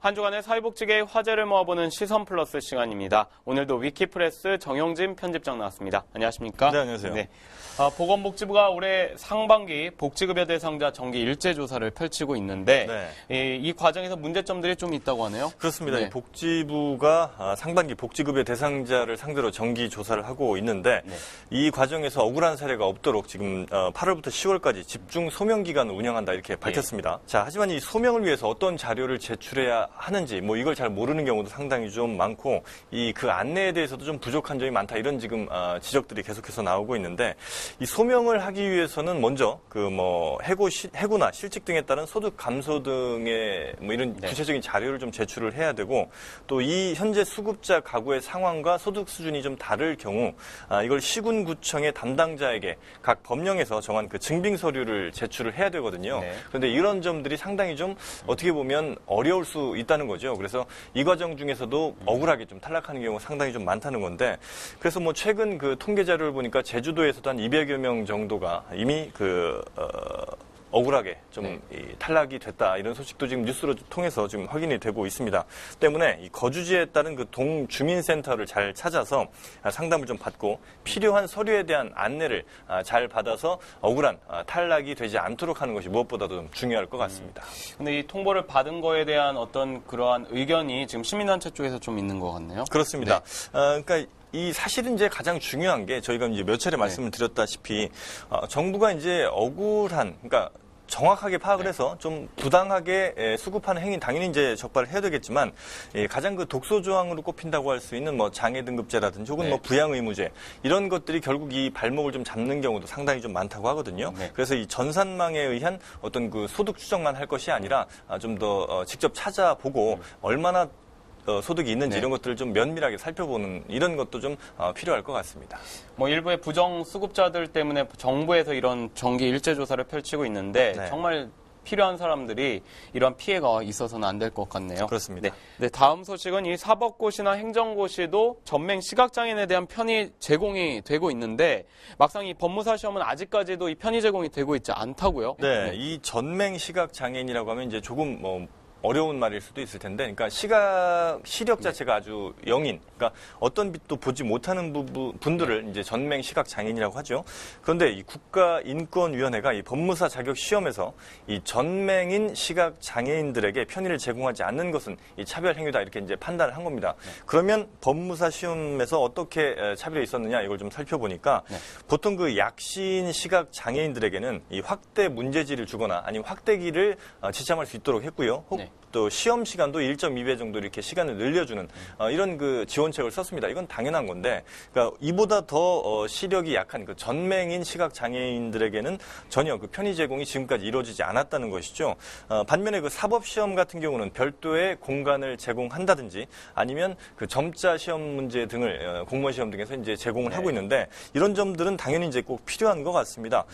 한 주간의 사회복지계의 화제를 모아보는 시선 플러스 시간입니다. 오늘도 위키프레스 정영진 편집장 나왔습니다. 안녕하십니까? 네, 안녕하세요. 네. 보건복지부가 올해 상반기 복지급여 대상자 정기 일제조사를 펼치고 있는데 이 과정에서 문제점들이 좀 있다고 하네요. 그렇습니다. 네. 복지부가 상반기 복지급여 대상자를 상대로 정기 조사를 하고 있는데 이 과정에서 억울한 사례가 없도록 지금 8월부터 10월까지 집중 소명 기간을 운영한다 이렇게 밝혔습니다. 자, 하지만 이 소명을 위해서 어떤 자료를 제출해야 하는지 이걸 잘 모르는 경우도 상당히 좀 많고 그 안내에 대해서도 좀 부족한 점이 많다 이런 지금 지적들이 계속해서 나오고 있는데 이 소명을 하기 위해서는 먼저 해고나 실직 등에 따른 소득 감소 등의 이런 구체적인 자료를 좀 제출을 해야 되고 또 이 현재 수급자 가구의 상황과 소득 수준이 좀 다를 경우 이걸 시군구청의 담당자에게 각 법령에서 정한 그 증빙 서류를 제출을 해야 되거든요. 그런데 이런 점들이 상당히 좀 어떻게 보면 어려울 수 있다는 거죠. 그래서 이 과정 중에서도 억울하게 좀 탈락하는 경우가 상당히 좀 많다는 건데 그래서 최근 그 통계 자료를 보니까 제주도에서도 한 200여 명 정도가 이미 억울하게 좀 탈락이 됐다 이런 소식도 지금 뉴스로 통해서 지금 확인이 되고 있습니다. 때문에 이 거주지에 따른 그 동주민센터를 잘 찾아서 상담을 좀 받고 필요한 서류에 대한 안내를 잘 받아서 억울한 탈락이 되지 않도록 하는 것이 무엇보다도 좀 중요할 것 같습니다. 근데 이 통보를 받은 거에 대한 어떤 그러한 의견이 지금 시민단체 쪽에서 좀 있는 것 같네요. 그렇습니다. 그러니까 사실은 이제 가장 중요한 게 저희가 이제 몇 차례 말씀을 드렸다시피 정부가 이제 억울한 그러니까 정확하게 파악을 해서 좀 부당하게 수급하는 행위 당연히 이제 적발을 해야 되겠지만 가장 그 독소 조항으로 꼽힌다고 할 수 있는 장애 등급제라든지 혹은 부양 의무제 이런 것들이 결국 이 발목을 좀 잡는 경우도 상당히 좀 많다고 하거든요. 그래서 이 전산망에 의한 어떤 그 소득 추정만 할 것이 아니라 좀 더 직접 찾아보고 얼마나 소득이 있는지 이런 것들을 좀 면밀하게 살펴보는 이런 것도 좀 필요할 것 같습니다. 일부의 부정 수급자들 때문에 정부에서 이런 정기 일제 조사를 펼치고 있는데 정말 필요한 사람들이 이러한 피해가 있어서는 안 될 것 같네요. 그렇습니다. 다음 소식은 이 사법고시나 행정고시도 전맹 시각장애인에 대한 편의 제공이 되고 있는데 막상 이 법무사 시험은 아직까지도 이 편의 제공이 되고 있지 않다고요? 이 전맹 시각장애인이라고 하면 이제 조금 어려운 말일 수도 있을 텐데, 그러니까 시력 자체가 아주 영인, 그러니까 어떤 빛도 보지 못하는 분들을 이제 전맹 시각 장애인이라고 하죠. 그런데 이 국가인권위원회가 이 법무사 자격 시험에서 이 전맹인 시각 장애인들에게 편의를 제공하지 않는 것은 이 차별 행위다 이렇게 이제 판단을 한 겁니다. 그러면 법무사 시험에서 어떻게 차별이 있었느냐 이걸 좀 살펴보니까 보통 그 약신 시각 장애인들에게는 이 확대 문제지를 주거나 아니면 확대기를 지참할 수 있도록 했고요. 또 시험 시간도 1.2배 정도 이렇게 시간을 늘려주는 이런 그 지원책을 썼습니다. 이건 당연한 건데, 그러니까 이보다 더 시력이 약한 그 전맹인 시각 장애인들에게는 전혀 그 편의 제공이 지금까지 이루어지지 않았다는 것이죠. 반면에 그 사법 시험 같은 경우는 별도의 공간을 제공한다든지 아니면 그 점자 시험 문제 등을 공무원 시험 등에서 이제 제공을 하고 있는데 이런 점들은 당연히 이제 꼭 필요한 것 같습니다.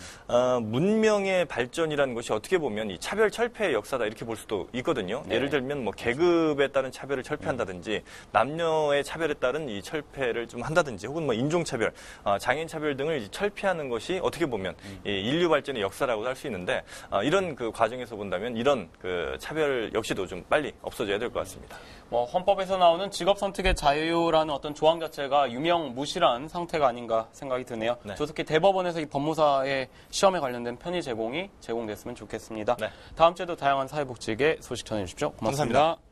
문명의 발전이라는 것이 어떻게 보면 이 차별 철폐의 역사다 이렇게 볼 수도 있거든요. 예를 들면 계급에 따른 차별을 철폐한다든지 남녀의 차별에 따른 이 철폐를 좀 한다든지 혹은 인종차별, 장애인 차별 등을 철폐하는 것이 어떻게 보면 이 인류 발전의 역사라고 할 수 있는데 이런 그 과정에서 본다면 이런 그 차별 역시도 좀 빨리 없어져야 될 것 같습니다. 헌법에서 나오는 직업 선택의 자유라는 어떤 조항 자체가 유명무실한 상태가 아닌가 생각이 드네요. 조속히 대법원에서 이 법무사의 시험에 관련된 편의 제공이 제공됐으면 좋겠습니다. 다음 주에도 다양한 사회복지계 소식 전해주십시오. 고맙습니다. 감사합니다.